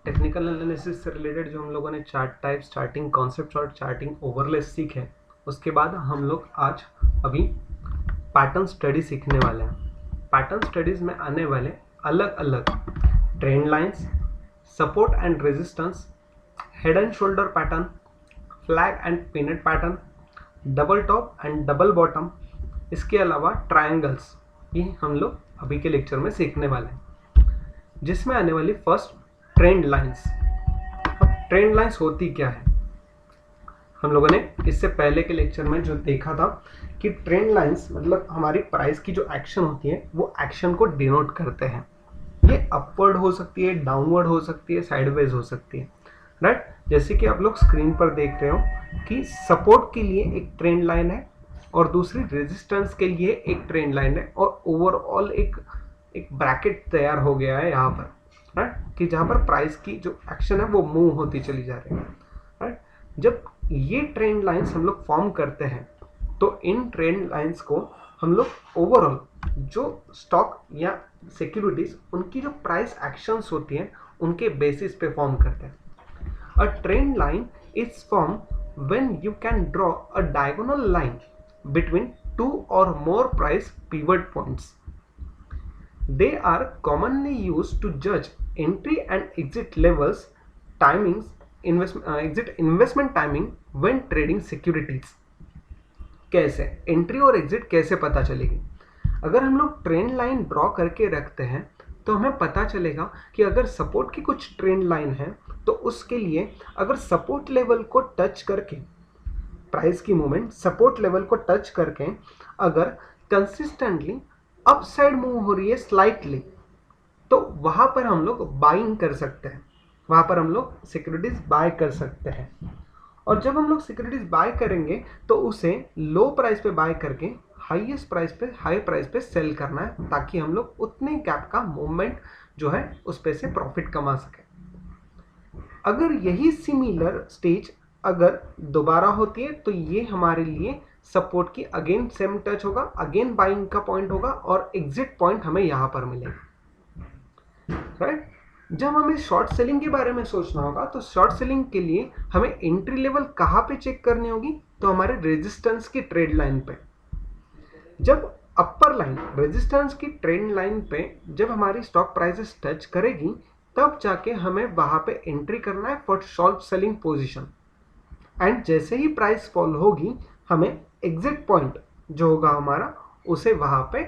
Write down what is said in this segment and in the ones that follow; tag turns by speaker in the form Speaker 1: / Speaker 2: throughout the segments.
Speaker 1: Technical analysis से related जो हम लोगों ने चार्ट टाइप, चार्टिंग कॉन्सेप्ट और चार्टिंग ओवरले सीखे, उसके बाद हम लोग आज अभी पैटर्न स्टडी सीखने वाले हैं। पैटर्न स्टडीज में आने वाले अलग अलग trend lines, support and resistance, head and shoulder pattern, flag and pinnate pattern, double top and double bottom, इसके अलावा ट्रायंगल्स, ये हम लोग अभी के लेक्चर में सीखने वाले हैं। जिसमें आने वाली फर्स्ट ट्रेंड लाइंस। अब ट्रेंड लाइंस होती क्या है, हम लोगों ने इससे पहले के लेक्चर में जो देखा था कि ट्रेंड लाइंस मतलब हमारी प्राइस की जो एक्शन होती है वो एक्शन को डिनोट करते हैं। ये अपवर्ड हो सकती है, डाउनवर्ड हो सकती है, साइडवेज हो सकती है, राइट। जैसे कि आप लोग स्क्रीन पर देख रहे हो कि सपोर्ट के लिए एक ट्रेंड लाइन है और दूसरी रेजिस्टेंस के लिए एक ट्रेंड लाइन है, और ओवरऑल एक ब्रैकेट तैयार हो गया है यहाँ पर, राइट, कि जहाँ पर प्राइस की जो एक्शन है वो मूव होती चली जा रही है, राइट। जब ये ट्रेंड लाइंस हम लोग फॉर्म करते हैं तो इन ट्रेंड लाइंस को हम लोग ओवरऑल जो स्टॉक या सिक्योरिटीज उनकी जो प्राइस एक्शंस होती हैं उनके बेसिस पे फॉर्म करते हैं। A trend line is form when you can draw a diagonal line between two or more price pivot points. They are commonly used to judge entry and exit levels, timings, exit investment timing when trading securities. कैसे entry और exit कैसे पता चलेगी? अगर हम लोग trend line draw करके रखते हैं तो हमें पता चलेगा कि अगर सपोर्ट की कुछ ट्रेंड लाइन है तो उसके लिए अगर सपोर्ट लेवल को टच करके प्राइस की मूवमेंट सपोर्ट लेवल को टच करके अगर कंसिस्टेंटली अपसाइड मूव हो रही है स्लाइटली, तो वहां पर हम लोग बाइंग कर सकते हैं, वहां पर हम लोग सिक्योरिटीज बाय कर सकते हैं। और जब हम लोग सिक्योरिटीज बाय करेंगे तो उसे लो प्राइस पे बाय करके हाईएस्ट प्राइस पे हाई प्राइस पे सेल करना है, ताकि हम लोग उतने गैप का मूवमेंट जो है उस पे से प्रॉफिट कमा सके। अगर यही सिमिलर स्टेज अगर दोबारा होती है तो ये हमारे लिए सपोर्ट की अगेन सेम टच होगा, अगेन बाइंग का पॉइंट होगा और एग्जिट पॉइंट हमें यहां पर मिलेगा, राइट। जब हमें शॉर्ट सेलिंग के बारे में सोचना होगा तो शॉर्ट सेलिंग के लिए हमें एंट्री लेवल कहां पे चेक करनी होगी, तो हमारे रेजिस्टेंस की ट्रेड लाइन पे। जब अपर लाइन रेजिस्टेंस की ट्रेंड लाइन पे जब हमारी स्टॉक प्राइसेस टच करेगी तब जाके हमें वहां पे एंट्री करना है for short selling position. And जैसे ही प्राइस फॉल होगी हमें एग्जिट पॉइंट जो होगा हमारा उसे वहां पे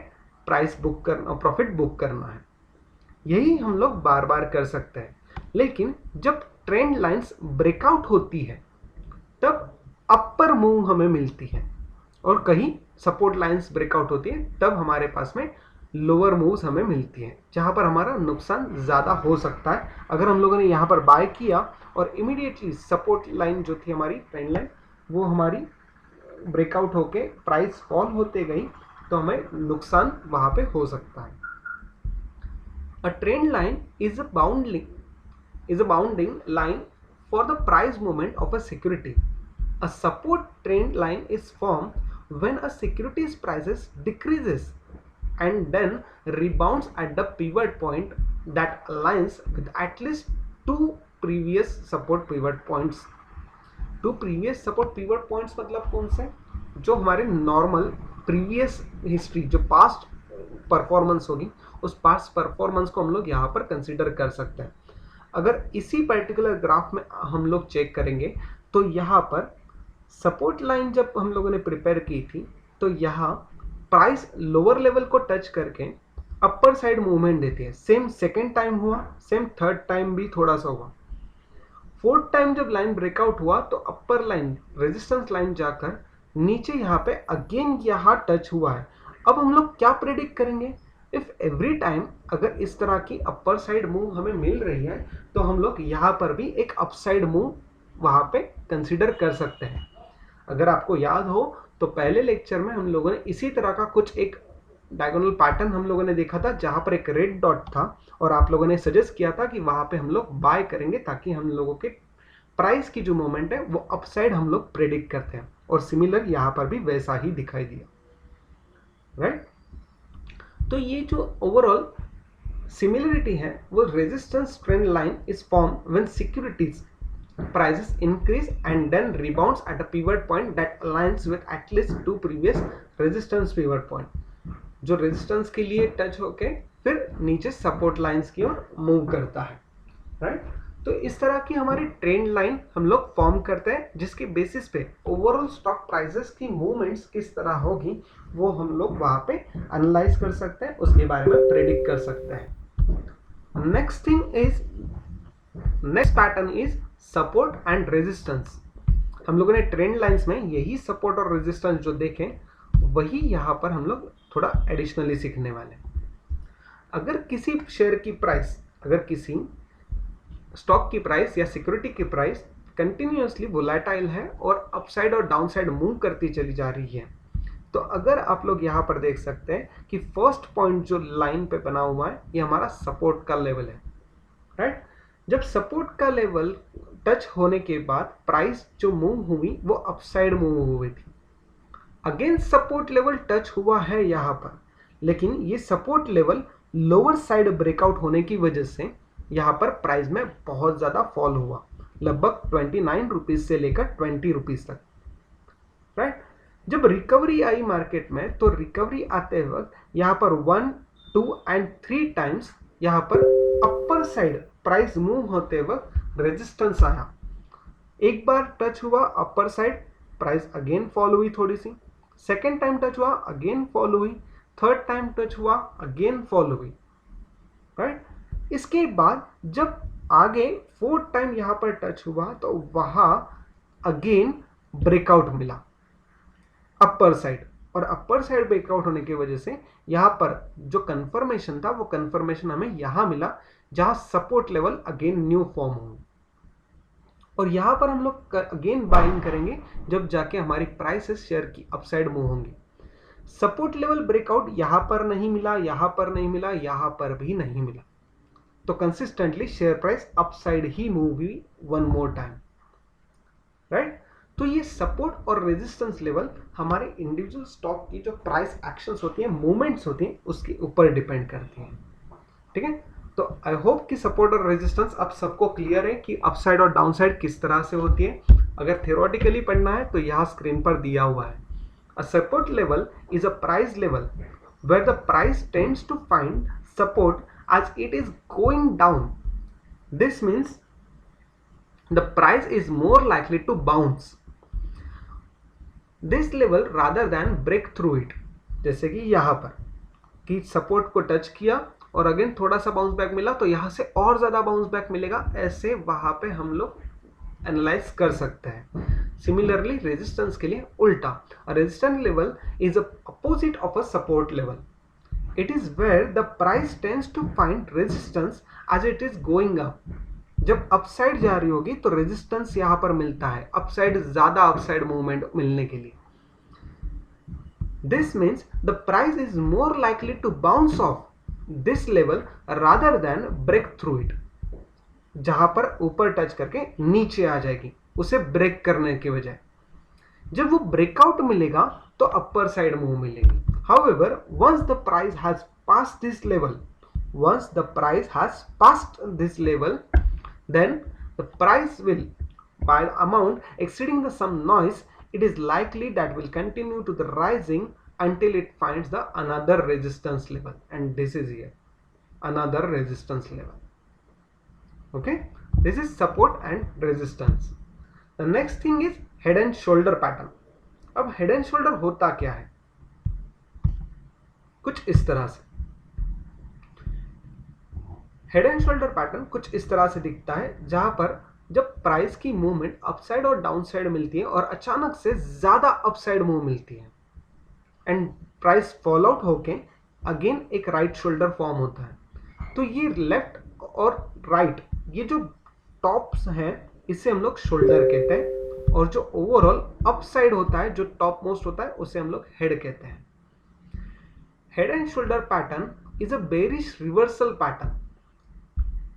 Speaker 1: प्राइस बुक करना, प्रॉफिट बुक करना है। यही हम लोग बार बार कर सकते हैं। लेकिन जब ट्रेंड लाइंस ब्रेकआउट होती है तब अपर मूव हमें मिलती है, और कहीं सपोर्ट लाइंस ब्रेकआउट होती है तब हमारे पास में लोअर मूव्स हमें मिलती हैं, जहां पर हमारा नुकसान ज़्यादा हो सकता है। अगर हम लोगों ने यहाँ पर बाय किया और इमीडिएटली सपोर्ट लाइन जो थी हमारी ट्रेंड लाइन वो हमारी ब्रेकआउट होके प्राइस फॉल होते गई तो हमें नुकसान वहां पे हो सकता है। A trend line is a bounding line for the price movement of a security. A support trend line is formed when a security's prices decreases and then rebounds at the pivot point that aligns with at least two previous support pivot points. Two previous support pivot points मतलब कौन से? जो हमारे normal previous history जो past performance होगी उस past performance को हम लोग यहाँ पर कंसिडर कर सकते हैं। अगर इसी पर्टिकुलर ग्राफ में हम लोग चेक करेंगे तो यहाँ पर सपोर्ट लाइन जब हम लोगों ने प्रिपेयर की थी तो यहाँ प्राइस लोअर लेवल को टच करके अपर साइड मूवमेंट देती है। सेम सेकेंड टाइम हुआ, सेम थर्ड टाइम भी थोड़ा सा हुआ। फोर्थ टाइम जब लाइन ब्रेकआउट हुआ तो अपर लाइन रेजिस्टेंस लाइन जाकर नीचे यहाँ पे अगेन यहाँ टच हुआ है। अब हम लोग क्या प्रेडिक्ट करेंगे? इफ एवरी टाइम अगर इस तरह की अपर साइड मूव हमें मिल रही है तो हम लोग यहाँ पर भी एक अपसाइड मूव वहां पे कंसिडर कर सकते हैं। अगर आपको याद हो तो पहले लेक्चर में हम लोगों ने इसी तरह का कुछ एक डायगोनल पैटर्न हम लोगों ने देखा था जहां पर एक रेड डॉट था और आप लोगों ने सजेस्ट किया था कि वहां पे हम लोग बाय करेंगे ताकि हम लोगों के प्राइस की जो मूवमेंट है वो अपसाइड हम लोग प्रेडिक्ट करते हैं, और सिमिलर यहां पर भी वैसा ही दिखाई दिया, राइट। तो ये जो ओवरऑल सिमिलरिटी है वो resistance trend line is form when securities prices increase and then rebounds at a pivot point that aligns with at least 2 previous resistance pivot point, जो रेजिस्टेंस के लिए टच होके फिर नीचे सपोर्ट लाइंस की ओर move करता है, राइट। तो इस तरह की हमारी ट्रेंड लाइन हम लोग फॉर्म करते हैं, जिसके बेसिस पे ओवरऑल स्टॉक प्राइसेस की मूवमेंट्स किस तरह होगी वो हम लोग वहां पे एनालाइज कर सकते हैं, उसके बारे में प्रेडिक्ट कर सकते हैं। Next pattern is support and resistance. हम लोगों ने ट्रेंड लाइंस में यही सपोर्ट और रेजिस्टेंस जो देखें वही यहाँ पर हम लोग थोड़ा एडिशनली सीखने वाले हैं। अगर किसी शेयर की प्राइस, अगर किसी स्टॉक की प्राइस या सिक्योरिटी की प्राइस कंटिन्यूअसली वोलेटाइल है और अपसाइड और डाउनसाइड मूव करती चली जा रही है, तो अगर आप लोग यहाँ पर देख सकते हैं कि फर्स्ट पॉइंट जो लाइन पे बना हुआ है ये हमारा सपोर्ट का लेवल है, राइट। जब सपोर्ट का लेवल टच होने के बाद प्राइस जो मूव हुई वो अपसाइड मूव हुई थी। अगेन सपोर्ट लेवल टच हुआ है यहाँ पर, लेकिन ये support level lower side breakout होने की वजह से यहाँ पर प्राइस में बहुत ज़्यादा फॉल हुआ, लगभग 29 रुपीज़ से लेकर 20 रुपीज़ तक, राइट। जब रिकवरी आई मार्केट में तो रिकवरी आते वक्त यहाँ पर 1, 2 एंड 3 टाइम्स यहाँ पर अपर साइड प्राइस मूव होते वक्त रेजिस्टेंस आया। एक बार टच हुआ upper side, price again fall हुई थोड़ी सी, सेकेंड टाइम टच हुआ अगेन फॉल हुई, थर्ड टाइम टच हुआ अगेन फॉल हुई, राइट। इसके बाद जब आगे फोर्थ टाइम यहाँ पर टच हुआ तो वहां अगेन ब्रेकआउट मिला अपर साइड, और अपर साइड ब्रेकआउट होने की वजह से यहाँ पर जो कंफर्मेशन था वो कंफर्मेशन हमें यहाँ मिला जहां support level again new form हो, और यहाँ पर हम लोग अगेन बाइंग करेंगे जब जाके हमारी प्राइसेस शेयर की अपसाइड मूव होंगी। सपोर्ट लेवल ब्रेकआउट यहाँ पर नहीं मिला, यहाँ पर नहीं मिला, यहाँ पर भी नहीं मिला, तो कंसिस्टेंटली शेयर प्राइस अपसाइड ही मूव हुई वन मोर टाइम, राइट। तो ये सपोर्ट और रेजिस्टेंस लेवल हमारे इंडिविजुअल स्टॉक की जो प्राइस एक्शंस होती हैं, मूवमेंट्स होती हैं, उसके ऊपर डिपेंड करती हैं, ठीक है। तो आई होप कि सपोर्ट और रेजिस्टेंस अब सबको क्लियर है कि अपसाइड और डाउनसाइड किस तरह से होती है। अगर थियोरेटिकली पढ़ना है तो यहाँ स्क्रीन पर दिया हुआ है। A support level is a price level where the price tends to find support as it is going down. This means the price is more likely to bounce this level rather than break through it. जैसे कि यहाँ पर कि support को touch किया और again थोड़ा सा बाउंस बैक मिला तो यहाँ से और ज़्यादा बाउंस बैक मिलेगा, ऐसे वहाँ पे हम लोग एनालाइज कर सकते हैं। सिमिलरली रेजिस्टेंस के लिए उल्टा, resistance level is a opposite of a support level. It is where the price tends to find resistance as it is going up. जब अपसाइड जा रही होगी तो रेजिस्टेंस यहाँ पर मिलता है, अपसाइड ज़्यादा अपसाइड मूवमेंट मिलने के लिए. This means the price is more likely to bounce off this level rather than break through it. जहाँ पर ऊपर टच करके नीचे आ जाएगी उसे ब्रेक करने के बजाय. जब वो ब्रेकआउट मिलेगा तो अपर साइड मूव मिलेगी. However, once the price has passed this level, then the price will, by the amount exceeding the some noise, it is likely that will continue to the rising until it finds the another resistance level, and this is here another resistance level. Okay, this is support and resistance. The next thing is head and shoulder pattern. अब head and shoulder होता क्या है? कुछ इस तरह से head and shoulder pattern कुछ इस तरह से दिखता है, जहां पर जब प्राइस की मूवमेंट अपसाइड और डाउनसाइड मिलती है और अचानक से ज्यादा अपसाइड मूव मिलती है एंड प्राइस फॉल आउट होके अगेन एक राइट शोल्डर फॉर्म होता है. तो ये लेफ्ट और राइट ये जो टॉप्स हैं इसे हम लोग शोल्डर कहते हैं, और जो ओवरऑल अपसाइड होता है जो टॉप मोस्ट होता है उसे हम लोग हेड कहते हैं. Head and shoulder pattern is a bearish reversal pattern.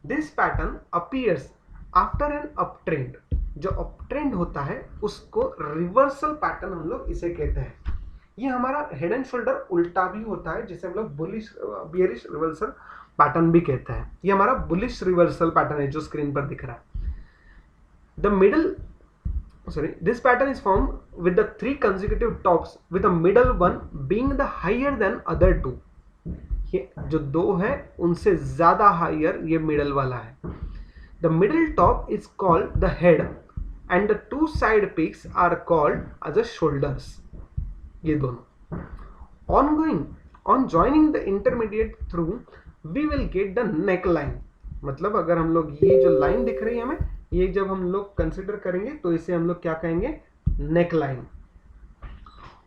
Speaker 1: This pattern appears after an uptrend. जो uptrend होता है उसको reversal pattern हम लोग इसे कहते हैं. ये हमारा हेड एंड शोल्डर उल्टा भी होता है, जिसे हम लोग बुलिश बियरिश रिवर्सल पैटर्न भी कहते हैं। ये हमारा बुलिश रिवर्सल पैटर्न है जो स्क्रीन पर दिख रहा है। The middle this pattern is formed with the 3 consecutive tops with the middle one being the higher than other two। ये जो दो है उनसे ज्यादा हायर ये मिडल वाला है। The middle top is called the head and the 2 side peaks are called as the shoulders। ये दोनों on joining the intermediate through we will get the neckline। मतलब अगर हम लोग ये जो लाइन दिख रही है हमें, ये जब हम लोग कंसिडर करेंगे तो इसे हम लोग क्या कहेंगे, नेक लाइन।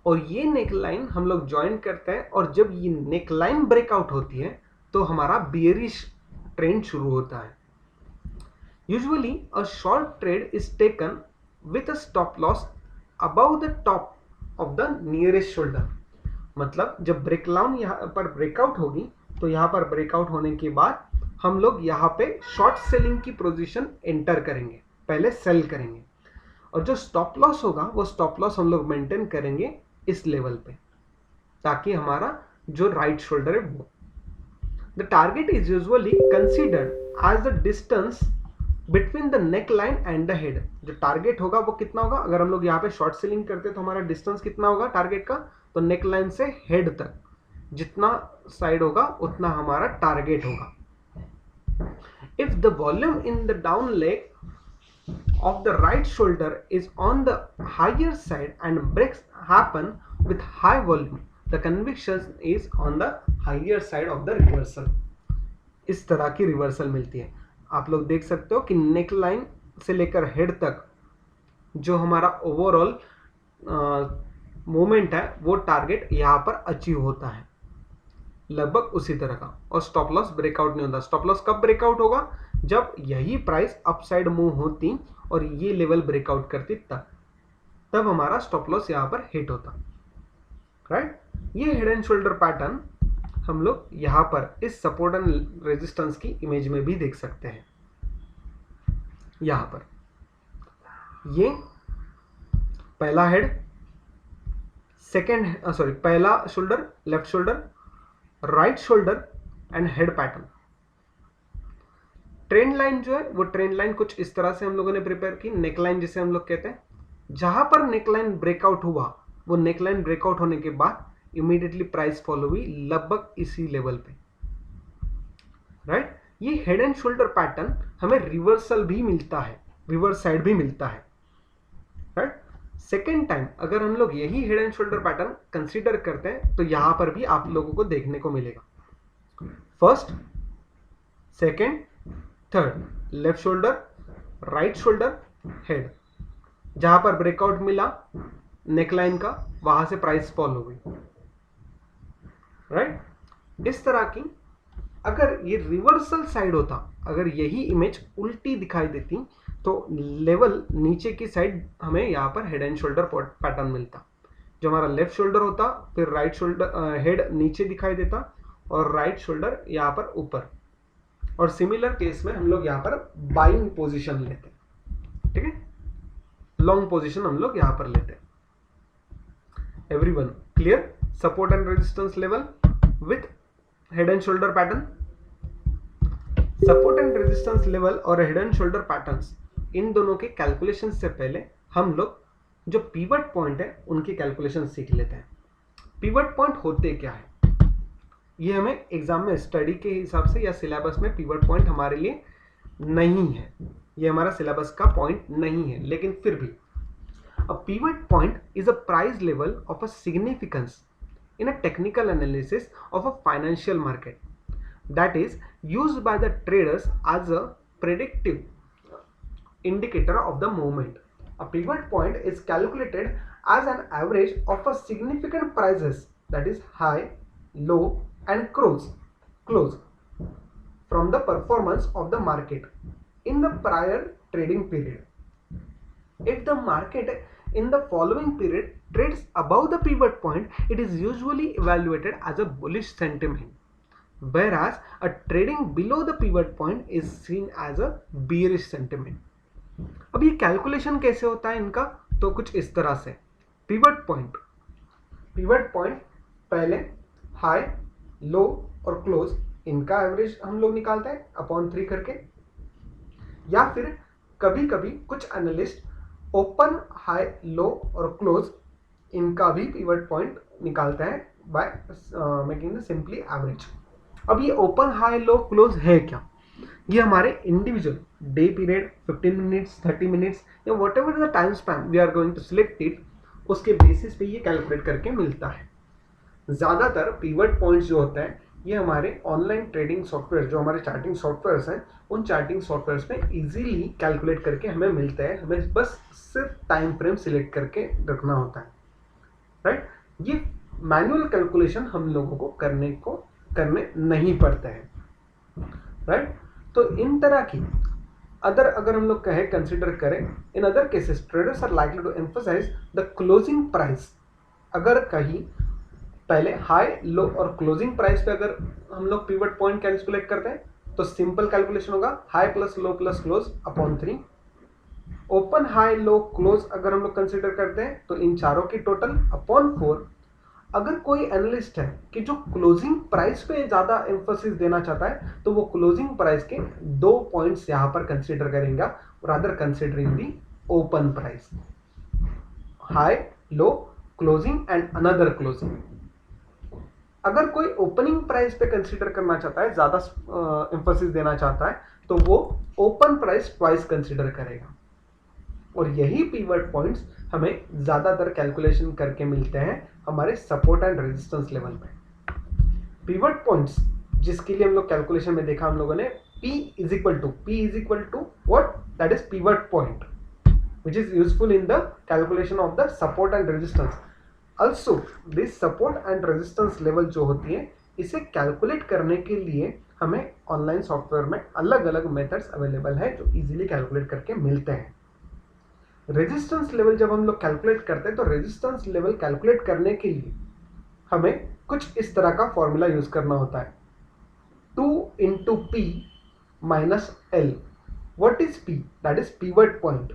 Speaker 1: और ये नेक लाइन हम लोग ज्वाइन करते हैं, और जब ये नेक लाइन ब्रेकआउट होती है तो हमारा बियरिश ट्रेंड शुरू होता है। Usually a short trade is taken with a stop loss above the top of the nearest shoulder. मतलब जब ब्रेक लाइन यहाँ पर ब्रेकआउट होगी तो यहाँ पर ब्रेकआउट होने के बाद हम लोग यहाँ पे शॉर्ट सेलिंग की पोजीशन एंटर करेंगे, पहले सेल करेंगे, और जो स्टॉप लॉस होगा वो स्टॉप लॉस हम लोग मेंटेन करेंगे इस लेवल पे, ताकि हमारा जो राइट शोल्डर है वो। The target is usually considered as the distance between the neck line and the head. जो टारगेट होगा वो कितना होगा, अगर हम लोग यहाँ पे शॉर्ट सेलिंग करते तो हमारा डिस्टेंस कितना होगा टारगेट का, तो नेक लाइन से हेड तक जितना साइड होगा उतना हमारा टारगेट होगा। If the volume in the down leg of the right shoulder is on the higher side and breaks happen with high volume, the conviction is on the higher side of the reversal। इस तरह की reversal मिलती है। आप लोग देख सकते हो कि नेक लाइन से लेकर हेड तक जो हमारा ओवरऑल मूवमेंट है वो टारगेट यहाँ पर अचीव होता है, लगभग उसी तरह का। और स्टॉप लॉस ब्रेकआउट नहीं होता। स्टॉप लॉस कब ब्रेकआउट होगा, जब यही प्राइस अपसाइड मूव होती और ये लेवल ब्रेकआउट करती, तब हमारा स्टॉप लॉस यहाँ पर हिट होता, राइट। ये हेड एंड शोल्डर पैटर्न हम लोग यहाँ पर इस सपोर्ट एंड रेजिस्टेंस की इमेज में भी देख सकते हैं। यहाँ पर ये पहला हेड, पहला shoulder, left shoulder, right shoulder and head pattern. Trend line जो है वो ट्रेंड लाइन कुछ इस तरह से हम लोगों ने प्रिपेयर की, नेक लाइन जिसे हम लोग कहते हैं। जहां पर नेक लाइन ब्रेकआउट हुआ, वो नेक लाइन ब्रेकआउट होने के बाद इमीडिएटली प्राइस फॉलो हुई लगभग इसी लेवल पे, राइट। ये हेड एंड शोल्डर पैटर्न हमें रिवर्सल भी मिलता है, रिवर्स साइड भी मिलता है, राइट। सेकेंड टाइम अगर हम लोग यही head and shoulder pattern consider करते हैं तो यहां पर भी आप लोगों को देखने को मिलेगा। First, second, third, left shoulder, right shoulder, head. जहां पर ब्रेकआउट मिला नेकलाइन का, वहां से प्राइस फॉल हो गई, राइट। इस तरह की अगर ये रिवर्सल साइड होता, अगर यही इमेज उल्टी दिखाई देती तो लेवल नीचे की साइड हमें यहाँ पर हेड एंड शोल्डर पैटर्न मिलता। जो हमारा लेफ्ट शोल्डर होता, फिर राइट शोल्डर, हेड नीचे दिखाई देता और राइट शोल्डर यहाँ पर ऊपर। और सिमिलर केस में हम लोग यहाँ पर बाइंग पोजीशन लेते, ठीक है, लॉन्ग पोजीशन हम लोग यहाँ पर लेते। Everyone clear? Support and resistance level with head and shoulder pattern. Support and resistance level और हेड एंड शोल्डर पैटर्न्स, इन दोनों के कैलकुलेशन से पहले हम लोग जो पिवट पॉइंट है उनकी कैलकुलेशन सीख लेते हैं। पिवट पॉइंट होते क्या है, ये हमें एग्जाम में स्टडी के हिसाब से या सिलेबस में पिवट पॉइंट हमारे लिए नहीं है, ये हमारा सिलेबस का पॉइंट नहीं है, लेकिन फिर भी a pivot point is a price level of a significance in a technical analysis of a financial market that is used by the traders as a predictive indicator of the movement. A pivot point is calculated as an average of a significant prices, that is high, low and close from the performance of the market in the prior trading period. If the market in the following period trades above the pivot point, it is usually evaluated as a bullish sentiment, whereas a trading below the pivot point is seen as a bearish sentiment. अब ये calculation कैसे होता है इनका, तो कुछ इस तरह से। पिवट पिवट पॉइंट पहले हाई, लो और क्लोज इनका एवरेज हम लोग निकालते हैं अपॉन 3 करके, या फिर कभी कभी कुछ एनालिस्ट ओपन, हाई, लो और क्लोज इनका भी पिवट पॉइंट निकालते हैं by making the simply average. अब ये ओपन, हाई, लो, क्लोज है क्या? ये हमारे individual day period 15 minutes 30 minutes या whatever the time span we are going to select it, उसके बेसिस पे ये कैलकुलेट करके मिलता है। ज़्यादातर पिवट पॉइंट्स जो होते हैं ये हमारे ऑनलाइन ट्रेडिंग सॉफ्टवेयर, जो हमारे चार्टिंग सॉफ्टवेयर्स हैं, उन चार्टिंग सॉफ्टवेयर्स में इजीली कैलकुलेट करके हमें मिलते हैं। हमें बस सिर्फ टाइम फ्रेम सिलेक्ट करके रखना होता है, राइट। ये मैनुअल कैलकुलेशन हम लोगों को करने नहीं पड़ते हैं, राइट। तो इन तरह की अगर हम लोग कंसिडर करें, in other cases traders are likely to emphasise the closing price. अगर कहीं पहले हाई, लो और क्लोजिंग प्राइस पे अगर हम लोग पिवट पॉइंट कैलकुलेट करते हैं तो सिंपल कैलकुलेशन होगा high plus low plus close upon 3। Open, high, low, close अगर हम लोग कंसिडर करते हैं तो इन चारों की टोटल अपॉन 4। अगर कोई एनालिस्ट है कि जो क्लोजिंग प्राइस पे ज्यादा एम्फोसिस देना चाहता है तो वो क्लोजिंग प्राइस के 2 पॉइंट्स यहां पर कंसिडर करेंगे, rather considering the open price, high, low, closing and another closing. अगर कोई ओपनिंग प्राइस पे कंसीडर करना चाहता है, ज्यादा एम्फोसिस देना चाहता है, तो वो ओपन प्राइस ट्वाइस कंसीडर करेगा। और यही पिवट पॉइंट्स हमें ज्यादातर कैलकुलेशन करके मिलते हैं हमारे सपोर्ट एंड रेजिस्टेंस लेवल पे। पिवट पॉइंट्स जिसके लिए हम लोग कैलकुलेशन में देखा हम लोगों ने P is equal to what, that is pivot point which is useful in the calculation of the support and resistance. Also this support and resistance level जो होती है, इसे कैलकुलेट करने के लिए हमें ऑनलाइन सॉफ्टवेयर में अलग अलग मेथड्स अवेलेबल है जो इजीली कैलकुलेट करके मिलते हैं। रेजिस्टेंस लेवल जब हम लोग कैलकुलेट करते हैं तो रेजिस्टेंस लेवल कैलकुलेट करने के लिए हमें कुछ इस तरह का फॉर्मूला यूज करना होता है, 2 into P minus L. What is P? That is pivot point.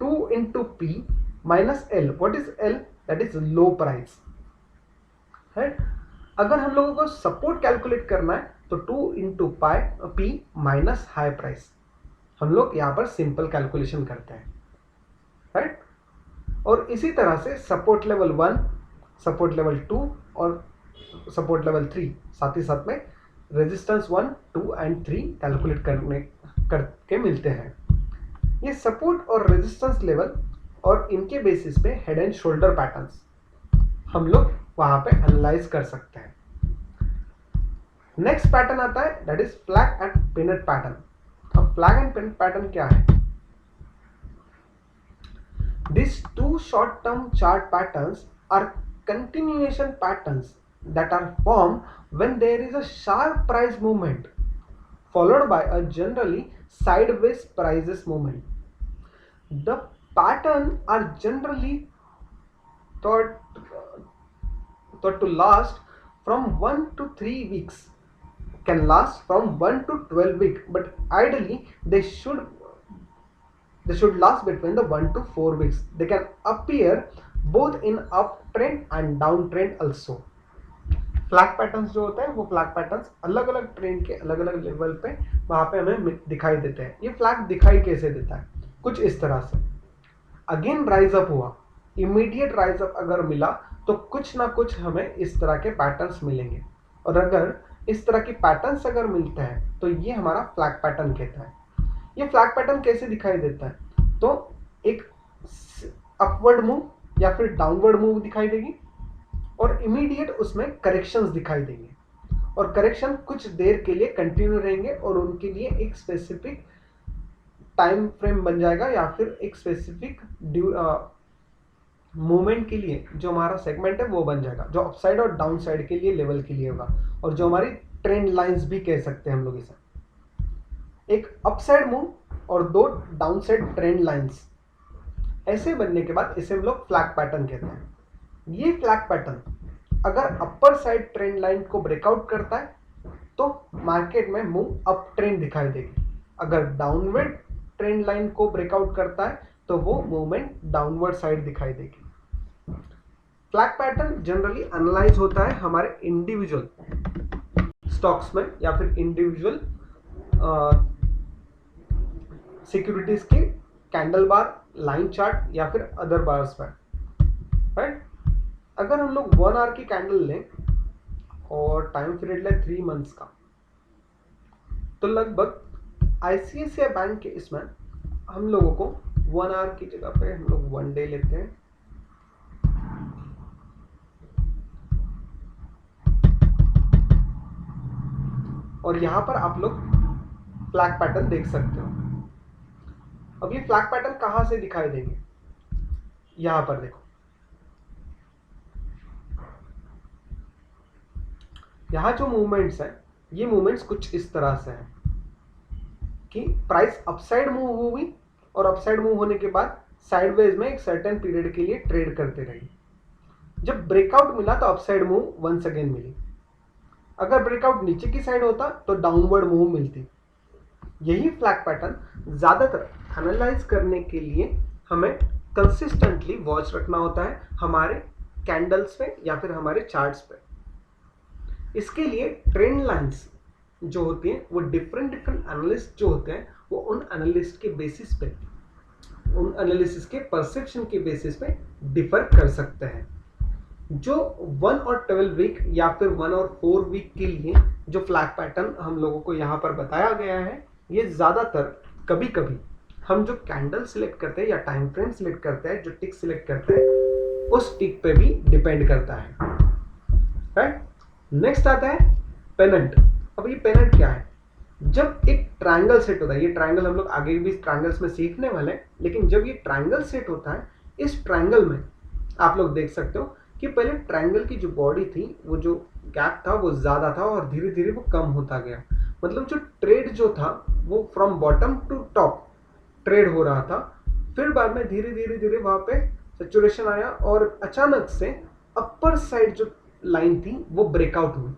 Speaker 1: 2 into P minus L. What is L? That is low price. है? अगर हम लोगों को सपोर्ट कैलकुलेट करना है तो 2 into P minus high price. हम लोग यहाँ पर सिंपल कैलकुलेशन करते हैं, राइट। और इसी तरह से सपोर्ट लेवल 1, सपोर्ट लेवल 2 और सपोर्ट लेवल 3, साथ ही साथ में रेजिस्टेंस 1, 2 एंड 3 कैलकुलेट करके मिलते हैं। ये सपोर्ट और रेजिस्टेंस लेवल और इनके बेसिस पे हेड एंड शोल्डर पैटर्न्स हम लोग वहां पे एनालाइज कर सकते हैं। नेक्स्ट पैटर्न आता है दैट इज फ्लैग एंड पिनट पैटर्न। अब फ्लैग एंड पिनट पैटर्न क्या है? These two short-term chart patterns are continuation patterns that are formed when there is a sharp price movement followed by a generally sideways prices movement. The pattern are generally thought to last from 1 to 3 weeks, can last from 1 to 12 weeks, but ideally they should last between the 1 to 4 weeks. They can appear both in uptrend and downtrend also. Flag patterns जो होते हैं वो flag patterns अलग अलग trend के अलग अलग level पे वहां पे हमें दिखाई देते हैं। ये फ्लैग दिखाई कैसे देता है? कुछ इस तरह से, अगेन राइज अप हुआ, इमीडिएट राइज अप अगर मिला तो कुछ ना कुछ हमें इस तरह के पैटर्न्स मिलेंगे, और अगर इस तरह की पैटर्न्स अगर मिलते हैं तो ये हमारा फ्लैग पैटर्न कहता है। ये फ्लैग पैटर्न कैसे दिखाई देता है? तो एक अपवर्ड मूव या फिर डाउनवर्ड मूव दिखाई देगी और इमीडिएट उसमें करेक्शंस दिखाई देंगे, और करेक्शन कुछ देर के लिए कंटिन्यू रहेंगे और उनके लिए एक स्पेसिफिक टाइम फ्रेम बन जाएगा या फिर एक स्पेसिफिक मूवमेंट के लिए जो हमारा सेगमेंट है वो बन जाएगा, जो अपसाइड और डाउन साइड के लिए लेवल के लिए होगा, और जो हमारी ट्रेंड लाइंस भी कह सकते हैं हम लोग इसे। एक अपसाइड मूव और 2 डाउन साइड ट्रेंड लाइंस ऐसे बनने के बाद इसे हम लोग फ्लैग पैटर्न कहते हैं। ये फ्लैग पैटर्न अगर अपर साइड ट्रेंड लाइन को ब्रेकआउट करता है तो मार्केट में मूव अप ट्रेंड दिखाई देगी, अगर डाउनवर्ड ट्रेंड लाइन को ब्रेकआउट करता है तो वो मूवमेंट डाउनवर्ड साइड दिखाई देगी। फ्लैग पैटर्न जनरली एनालाइज होता है हमारे इंडिविजुअल स्टॉक्स में या फिर इंडिविजुअल सिक्योरिटीज के कैंडल बार, लाइन चार्ट या फिर अदर बार्स पर, राइट। अगर हम लोग 1 आवर की कैंडल लें और टाइम पीरियड लें 3 मंथ्स का, तो लगभग आईसीआईसीआई बैंक के इसमें हम लोगों को 1 आवर की जगह पे हम लोग 1 डे लेते हैं, और यहां पर आप लोग फ्लैग पैटर्न देख सकते हो। अब ये फ्लैग पैटर्न कहां से दिखाई देंगे, यहां पर देखो, यहां जो मूवमेंट्स हैं ये मूवमेंट्स कुछ इस तरह से हैं कि प्राइस अपसाइड मूव हुई और अपसाइड मूव होने के बाद साइडवेज में एक सर्टेन पीरियड के लिए ट्रेड करते रही। जब ब्रेकआउट मिला तो अपसाइड मूव वंस अगेन मिली। अगर ब्रेकआउट नीचे की साइड होता तो डाउनवर्ड मूव मिलती। यही फ्लैग पैटर्न ज्यादातर एनालाइज करने के लिए हमें कंसिस्टेंटली वॉच रखना होता है हमारे कैंडल्स पे या फिर हमारे चार्ट्स पे। इसके लिए ट्रेंड लाइंस जो होती हैं वो डिफरेंट एनालिस्ट जो होते हैं वो उन एनालिस्ट के बेसिस पे, उन एनालिसिस के परसेप्शन के बेसिस पे डिफर कर सकते हैं। जो 1 और 12 वीक या फिर 1 और 4 वीक के लिए जो फ्लैग पैटर्न हम लोगों को यहाँ पर बताया गया है, ये ज़्यादातर कभी कभी हम जो कैंडल सिलेक्ट करते हैं या टाइम फ्रेम सिलेक्ट करते हैं, जो टिक सिलेक्ट करते हैं, उस टिक पे भी डिपेंड करता है, राइट। नेक्स्ट आता है पेनेंट। अब ये पेनेंट क्या है? जब एक ट्रायंगल सेट होता है, ये ट्रायंगल हम लोग आगे भी ट्रायंगल्स में सीखने वाले हैं, लेकिन जब ये ट्रायंगल सेट होता है, इस ट्रायंगल में आप लोग देख सकते हो कि पहले ट्रायंगल की जो बॉडी थी, वो जो गैप था वो ज़्यादा था और धीरे धीरे वो कम होता गया। मतलब जो ट्रेड जो था वो from bottom to top trade हो रहा था, फिर बाद में धीरे धीरे धीरे वहाँ पे सैचुरेशन आया और अचानक से अपर साइड जो लाइन थी वो ब्रेकआउट हुई।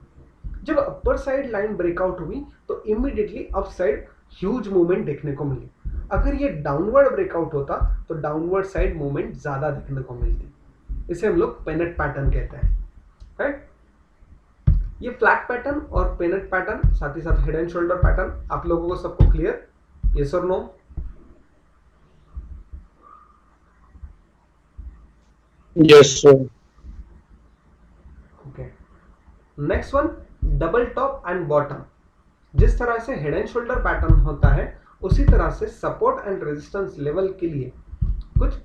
Speaker 1: जब अपर साइड लाइन ब्रेकआउट हुई तो immediately up side huge movement देखने को मिली। अगर ये डाउनवर्ड ब्रेकआउट होता तो डाउनवर्ड साइड मूवमेंट ज़्यादा देखने को मिलती। इसे हम लोग पेनेट पैटर्न कहते हैं, राइट। ये फ्लैग पैटर्न और पेनेट पैटर्न, साथ ही साथ हेड एंड शोल्डर पैटर्न, आप लोगों को सबको क्लियर? यस और no?
Speaker 2: Yes sir.
Speaker 1: Okay, next one, double top and bottom. जिस तरह से हेड एंड शोल्डर पैटर्न होता है, उसी तरह से सपोर्ट एंड रेजिस्टेंस लेवल के लिए कुछ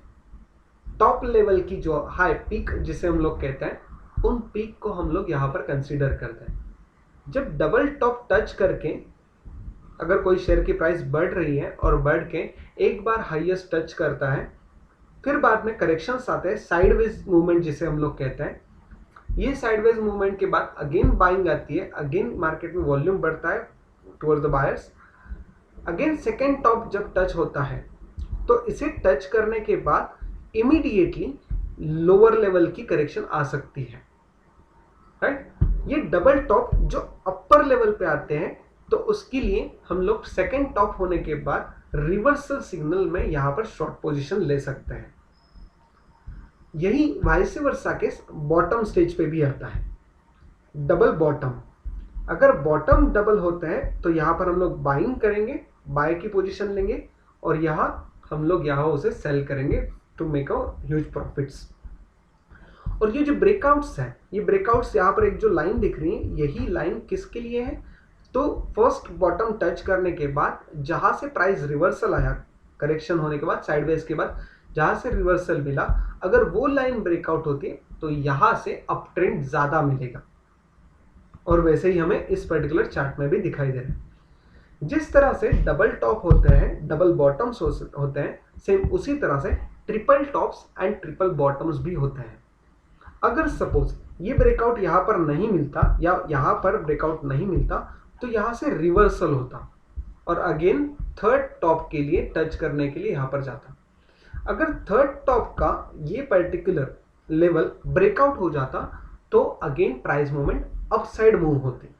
Speaker 1: टॉप लेवल की जो हाई पीक जिसे हम लोग कहते हैं, उन पीक को हम लोग यहाँ पर कंसीडर करते हैं। जब डबल टॉप टच करके अगर कोई शेयर की प्राइस बढ़ रही है और बढ़ के एक बार हाईएस्ट टच करता है, फिर बाद में करेक्शंस आते हैं, साइडवेज मूवमेंट जिसे हम लोग कहते हैं। ये साइडवेज मूवमेंट के बाद अगेन बाइंग आती है, अगेन मार्केट में वॉल्यूम बढ़ता है towards the buyers. Again second top जब टच होता है तो इसे टच करने के बाद इमीडिएटली लोअर लेवल की करेक्शन आ सकती है, राइट। ये डबल टॉप जो अपर लेवल पे आते हैं तो उसके लिए हम लोग सेकेंड टॉप होने के बाद रिवर्सल सिग्नल में यहां पर शॉर्ट पोजीशन ले सकते हैं। यही वाइस वर्सा के बॉटम स्टेज पे भी आता है, डबल बॉटम। अगर बॉटम डबल होते हैं तो यहां पर हम लोग बाइंग करेंगे, बाय की पोजीशन लेंगे और यहां हम लोग यहां उसे सेल करेंगे to make a huge profits. और ये जो ब्रेकआउट्स हैं, ये ब्रेकआउट्स यहाँ पर एक जो लाइन दिख रही है, यही लाइन किसके लिए है? तो फर्स्ट बॉटम टच करने के बाद जहां से प्राइस रिवर्सल आया, करेक्शन होने के बाद, साइडवेज के बाद जहां से रिवर्सल मिला, अगर वो लाइन ब्रेकआउट होती है तो यहां से अप ट्रेंड ज्यादा मिलेगा। और वैसे ही हमें इस पर्टिकुलर चार्ट में भी दिखाई दे रहा है। जिस तरह से डबल टॉप होते हैं, डबल बॉटम्स होते हैं, सेम उसी तरह से triple tops and triple bottoms भी होते हैं। अगर सपोज ये ब्रेकआउट यहाँ पर नहीं मिलता या यहाँ पर ब्रेकआउट नहीं मिलता तो यहाँ से रिवर्सल होता और अगेन थर्ड टॉप के लिए टच करने के लिए यहाँ पर जाता। अगर थर्ड टॉप का ये पर्टिकुलर लेवल ब्रेकआउट हो जाता तो again price movement upside move होती।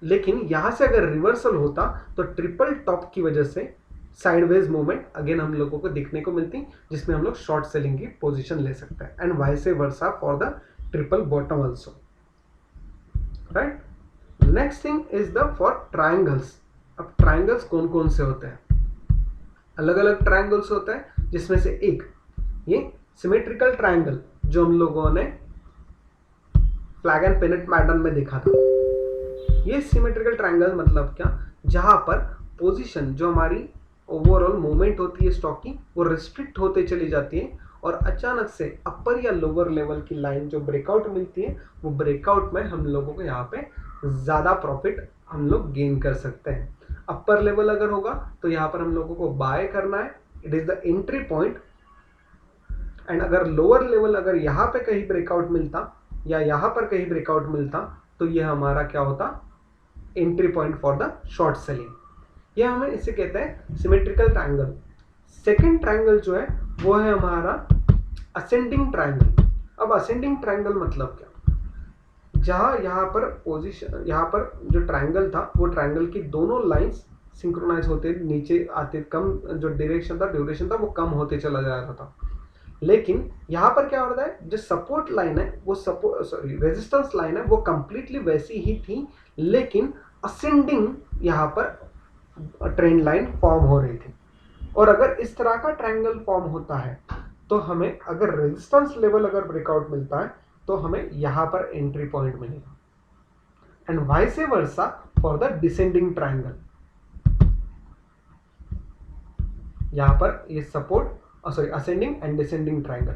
Speaker 1: लेकिन यहाँ से अगर रिवर्सल होता तो ट्रिपल टॉप की वजह से साइडवेज मूवमेंट अगेन हम लोगों को दिखने को मिलती, जिसमें हम लोग शॉर्ट सेलिंग की पोजीशन ले सकते हैं, and vice versa for the triple bottom also, right. Next thing is the for triangles. अब ट्राइंगल्स कौन कौन से होते हैं? अलग अलग ट्राइंगल्स होते हैं, जिसमें से एक ये सिमेट्रिकल ट्राइंगल जो हम लोगों ने फ्लैग एंड पेनेट पैटर्न में देखा था। ये सिमेट्रिकल ट्राइंगल मतलब क्या? जहां पर पोजीशन जो हमारी ओवरऑल मूवमेंट होती है स्टॉक की, वो रिस्ट्रिक्ट होते चली जाती है, और अचानक से अपर या लोअर लेवल की लाइन जो ब्रेकआउट मिलती है, वो ब्रेकआउट में हम लोगों को यहाँ पे ज़्यादा प्रॉफिट हम लोग गेन कर सकते हैं। अपर लेवल अगर होगा तो यहाँ पर हम लोगों को बाय करना है, it is the entry point. And अगर लोअर लेवल अगर यहाँ पे कहीं ब्रेकआउट मिलता या यहाँ पर कहीं ब्रेकआउट मिलता, तो ये हमारा क्या होता? Entry point for the short selling. ये हमें इसे कहते हैं सिमेट्रिकल ट्रायंगल। सेकंड ट्रायंगल जो है वो है हमारा असेंडिंग ट्रायंगल। अब असेंडिंग ट्रायंगल मतलब क्या? जहां यहाँ पर पोजीशन, यहाँ पर जो ट्रायंगल था वो ट्रायंगल की दोनों लाइंस सिंक्रोनाइज होते नीचे आते, कम जो डायरेक्शन था, ड्यूरेशन था, वो कम होते चला जा रहा था। लेकिन यहाँ पर क्या हो रहा है, जो सपोर्ट लाइन है वो रेजिस्टेंस लाइन है वो कंप्लीटली वैसी ही थी, लेकिन असेंडिंग यहाँ पर ट्रेंड लाइन फॉर्म हो रही थी। और अगर इस तरह का ट्रायंगल फॉर्म होता है तो हमें अगर रेजिस्टेंस लेवल अगर ब्रेकआउट मिलता है तो हमें यहाँ पर एंट्री पॉइंट मिलेगा, and vice versa for the descending triangle. यहाँ पर ये support ascending and descending triangle,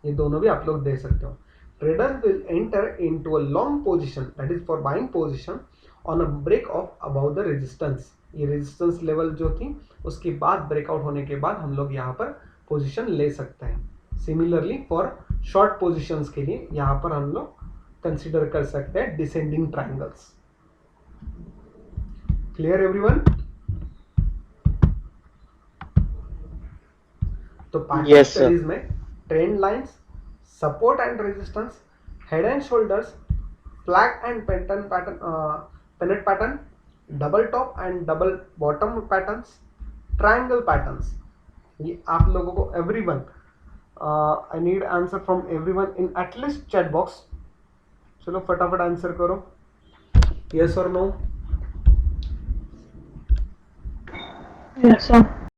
Speaker 1: ये दोनों भी आप लोग दे सकते हो। Trader will enter into a long position, that is for buying position on a break of about the resistance. ये रेजिस्टेंस लेवल जो थी उसके बाद ब्रेकआउट होने के बाद हम लोग यहाँ पर पोजीशन ले सकते हैं। सिमिलरली फॉर शॉर्ट पोजीशंस के लिए यहाँ पर हम लोग कंसिडर कर सकते हैं डिसेंडिंग ट्रायंगल्स। Clear everyone? तो पैटर्न स्टडीज में trend lines, support and resistance, head and shoulders, flag and पेनेट pattern, double top and double bottom patterns, triangle patterns, ये आप लोगों को everyone, I need answer from everyone in at least chat box. चलो फटाफट answer करो, yes और no.
Speaker 2: Yes, sir.